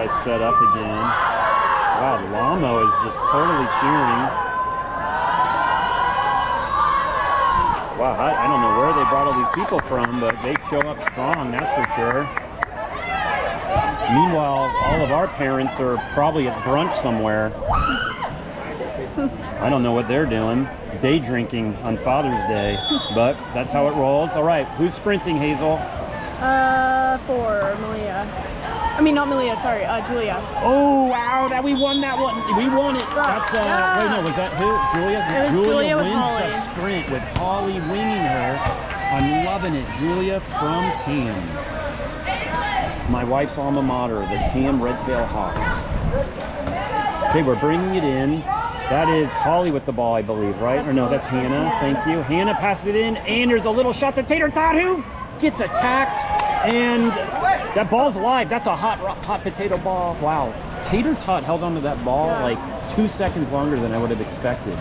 guys set up again. Wow, Lamo is just totally cheering. Wow, I don't know where they brought all these people from, but they show up strong, that's for sure. Meanwhile, all of our parents are probably at brunch somewhere. I don't know what they're doing. Day drinking on Father's Day, but that's how it rolls. All right, who's sprinting, Hazel? For Malia. I mean, not Malia, sorry, Julia. Oh, wow, that we won that one. We won it. That's, wait, no, was that who? Julia? It was Julia with wins Holly. the sprint with Holly winging her. I'm loving it. Julia from TAM. My wife's alma mater, the TAM Red Tail Hawks. Okay, we're bringing it in. That is Holly with the ball, I believe, right? Or no, that's Hannah. Thank you. Hannah passes it in, and there's a little shot to Tater Tot, who gets attacked, and that ball's live. That's a hot potato ball. Wow. Tater Tot held onto that ball like 2 seconds longer than I would have expected.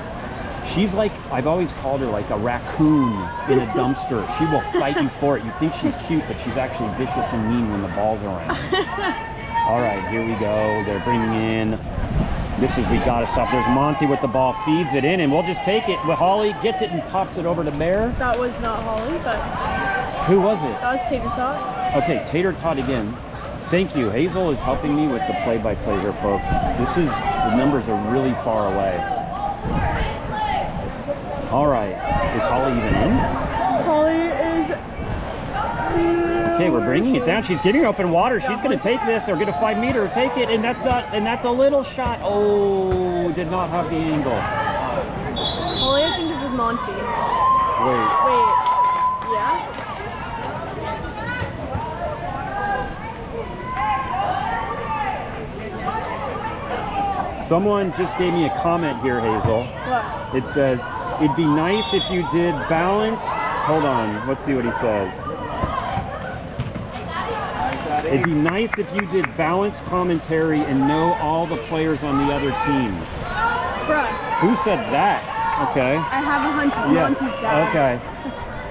She's like, I've always called her like a raccoon in a dumpster. She will fight you for it. You think she's cute, but she's actually vicious and mean when the ball's around. All right, here we go. They're bringing in. This is, we gotta stop. There's Monty with the ball, feeds it in, and we'll just take it. Holly gets it and pops it over to Bear. That was not Holly, but... Who was it? That was Tater Tot. Okay, Tater Tot again. Thank you. Hazel is helping me with the play-by-play here, folks. This is, the numbers are really far away. All right, is Holly even in? Holly is... Okay, we're bringing it down. She's getting open water. She's going to take this or get a 5 meter, take it, and that's not, and that's a little shot. Oh, did not have the angle. Holly, I think, is with Monty. Wait. Yeah? Someone just gave me a comment here, Hazel. What? It says, it'd be nice if you did balanced. Hold on, let's see what he says. It'd be nice if you did balanced commentary and know all the players on the other team. Bruh. Who said that? Okay. I have a hunch it's Monty's dad. Okay.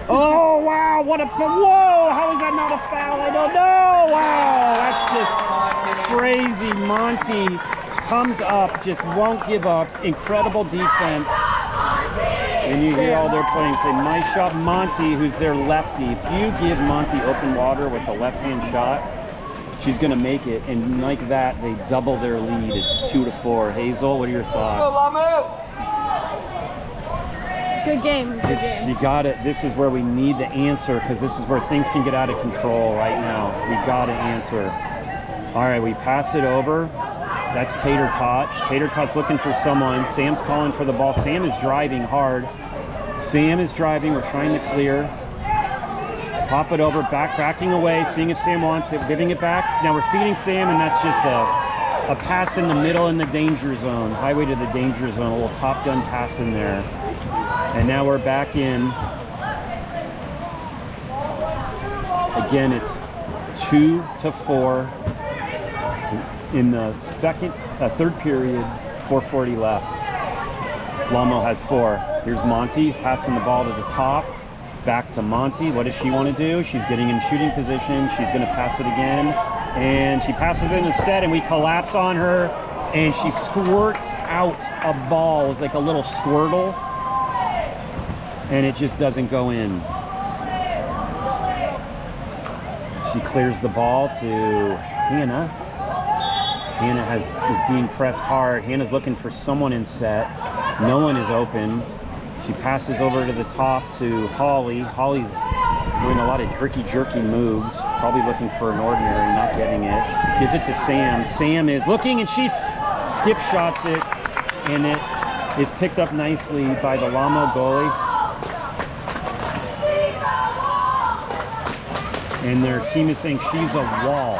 Oh, wow, what a, whoa, how is that not a foul? I don't know. Wow, that's just crazy. Monty comes up, just won't give up. Incredible defense. And you hear all their playing say, nice shot, Monty, who's their lefty. If you give Monty open water with a left-hand shot, she's going to make it. And like that, they double their lead. It's 2-4. Hazel, what are your thoughts? Good game. Good game. You got it. This is where we need the answer, because this is where things can get out of control right now. We got to answer. All right, we pass it over. That's Tater Tot. Tater Tot's looking for someone. Sam's calling for the ball. Sam is driving hard. Sam is driving. We're trying to clear. Pop it over, backing away, seeing if Sam wants it, giving it back. Now we're feeding Sam, and that's just a pass in the middle in the danger zone. Highway to the danger zone, a little top gun pass in there. And now we're back in. Again, it's 2-4 in the third period, 4:40 left. Lamo has 4. Here's Monty passing the ball to the top. Back to Monty. What does she want to do? She's getting in shooting position. She's going to pass it again. And she passes it instead, and we collapse on her. And she squirts out a ball. It's like a little squirtle. And it just doesn't go in. She clears the ball to Hannah. Hannah is being pressed hard. Hannah's looking for someone in set. No one is open. She passes over to the top to Holly. Holly's doing a lot of herky-jerky moves, probably looking for an ordinary, not getting it. Gives it to Sam. Sam is looking, and she skip shots it, and it is picked up nicely by the Lamo goalie. And their team is saying she's a wall.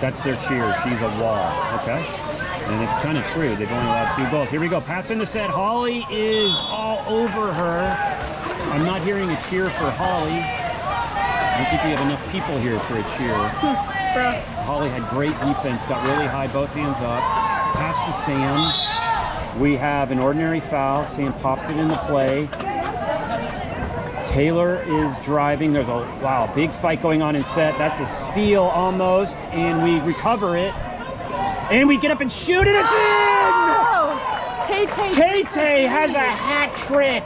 That's their cheer. She's a wall. Okay. And it's kind of true. They've only allowed 2 goals. Here we go. Pass in the set. Holly is all over her. I'm not hearing a cheer for Holly. I don't think we have enough people here for a cheer. Holly had great defense. Got really high, both hands up. Pass to Sam. We have an ordinary foul. Sam pops it into play. Taylor is driving. There's a, big fight going on in set. That's a steal almost, and we recover it. And we get up and shoot it. It's in! Oh, Tay has a hat trick.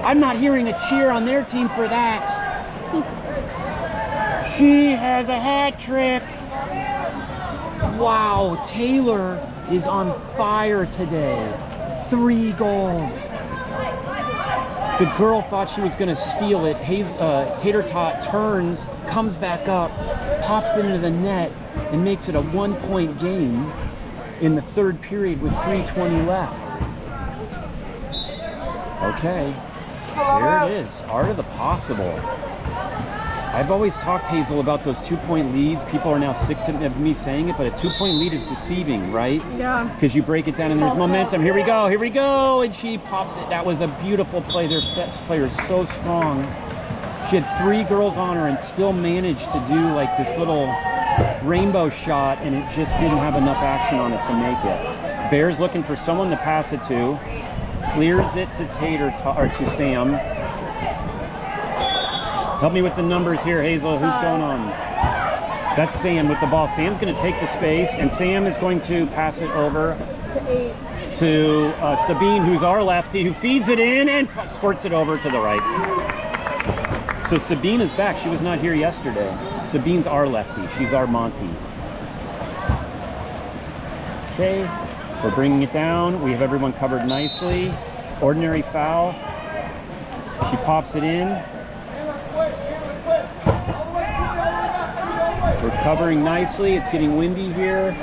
I'm not hearing a cheer on their team for that. She has a hat trick. Wow, Taylor is on fire today. 3 goals. The girl thought she was going to steal it. Tater Tot turns, comes back up, pops it into the net, and makes it a 1-point game in the 3rd period with 3:20 left. Okay, there it is. Art of the possible. I've always talked, Hazel, about those 2-point leads. People are now sick of me saying it, but a 2-point lead is deceiving, right? Yeah. Because you break it down and there's momentum. Here we go, and she pops it. That was a beautiful play. Their sets player is so strong. She had 3 girls on her and still managed to do like this little rainbow shot, and it just didn't have enough action on it to make it. Bear's looking for someone to pass it to. Clears it to to Sam. Help me with the numbers here, Hazel. Who's going on? That's Sam with the ball. Sam's going to take the space, and Sam is going to pass it over to Sabine, who's our lefty, who feeds it in and squirts it over to the right. So Sabine is back. She was not here yesterday. Sabine's our lefty. She's our Monty. Okay, we're bringing it down. We have everyone covered nicely. Ordinary foul. She pops it in. We're covering nicely. It's getting windy here.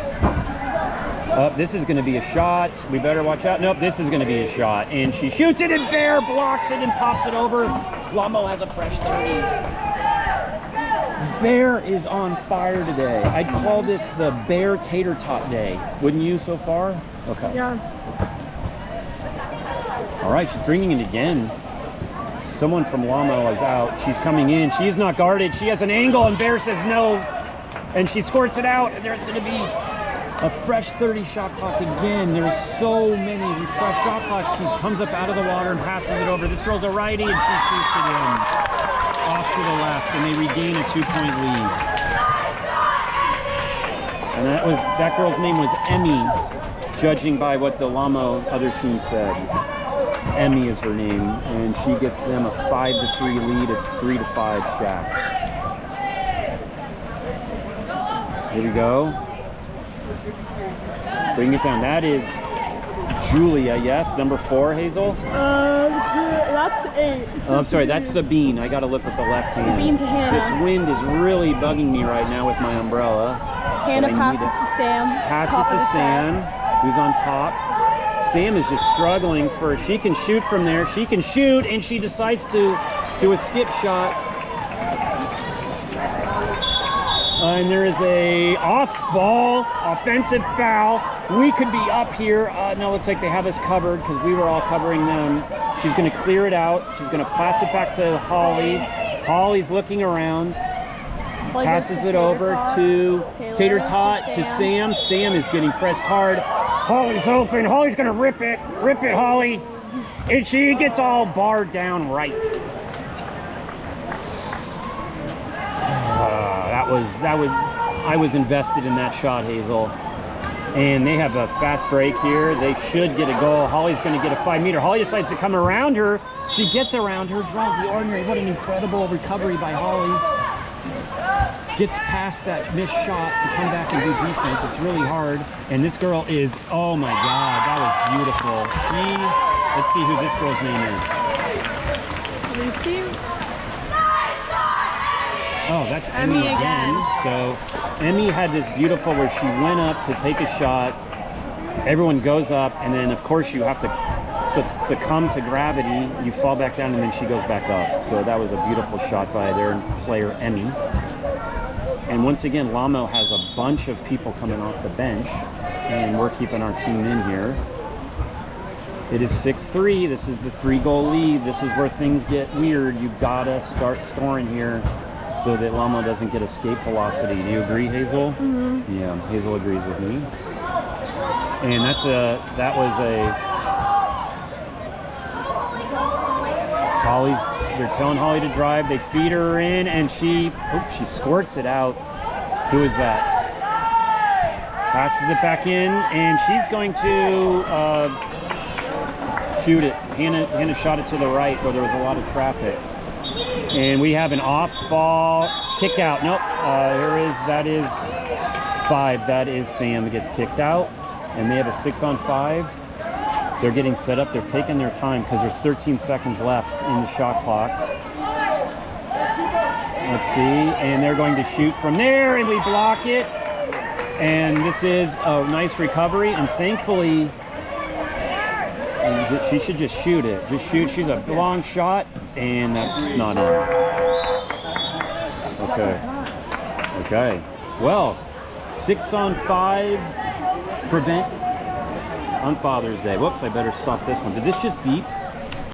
This is going to be a shot. We better watch out. Nope, this is going to be a shot. And she shoots it, and Bear blocks it and pops it over. Lamo has a fresh 30. Bear is on fire today. I'd call this the Bear Tater Tot Day. Wouldn't you so far? Okay. Yeah. All right, she's bringing it again. Someone from Lamo is out. She's coming in. She is not guarded. She has an angle, and Bear says no. And she squirts it out, and there's going to be a fresh 30 shot clock again. There's so many fresh shot clocks. She comes up out of the water and passes it over. This girl's a righty, and she shoots it in off to the left, and they regain a 2-point lead. And that girl's name was Emmy, judging by what the Lamo other team said. Emmy is her name, and she gets them a 5-3 lead. It's 3-5 SHAQ. Here we go. Bring it down. That is Julia, yes. Number 4, Hazel? That's 8. Oh, I'm sorry, that's Sabine. I gotta look with the left hand. Sabine to Hannah. This wind is really bugging me right now with my umbrella. Hannah passes to Sam. Pass it to Sam, who's on top. Sam is just struggling for, she can shoot from there. She can shoot, and she decides to do a skip shot. And there is a off-ball offensive foul. We could be up here. No, it looks like they have us covered because we were all covering them. She's going to clear it out. She's going to pass it back to Holly. Holly's looking around. Passes it over to Tater Tot, to Sam. Sam is getting pressed hard. Holly's open. Holly's going to rip it. Rip it, Holly. And she gets all barred down right. I was invested in that shot, Hazel. And they have a fast break here. They should get a goal. Holly's going to get a 5-meter. Holly decides to come around her. She gets around her, draws the ordinary. What an incredible recovery by Holly. Gets past that missed shot to come back and do defense. It's really hard. And this girl is, oh my God, that was beautiful. Let's see who this girl's name is. Lucy? Oh, that's Emmy again. So Emmy had this beautiful where she went up to take a shot. Everyone goes up, and then of course you have to succumb to gravity. You fall back down, and then she goes back up. So that was a beautiful shot by their player Emmy. And once again, Lamo has a bunch of people coming off the bench, and we're keeping our team in here. It is 6-3. This is the 3-goal lead. This is where things get weird. You gotta start scoring here so that Lamo doesn't get escape velocity. Do you agree, Hazel? Mm-hmm. Yeah, Hazel agrees with me. And they're telling Holly to drive. They feed her in, and she squirts it out. Who is that? Passes it back in, and she's going to shoot it. Hannah shot it to the right where there was a lot of traffic. And we have an off-ball kick out. Nope, that is 5. That is Sam that gets kicked out. And they have a 6-on-5. They're getting set up. They're taking their time because there's 13 seconds left in the shot clock. Let's see, and they're going to shoot from there, and we block it. And this is a nice recovery, and thankfully, she should just shoot it. Just shoot. She's a long shot, and that's not in. Okay. Well, 6-on-5 prevent on Father's Day. Whoops, I better stop this one. Did this just beep?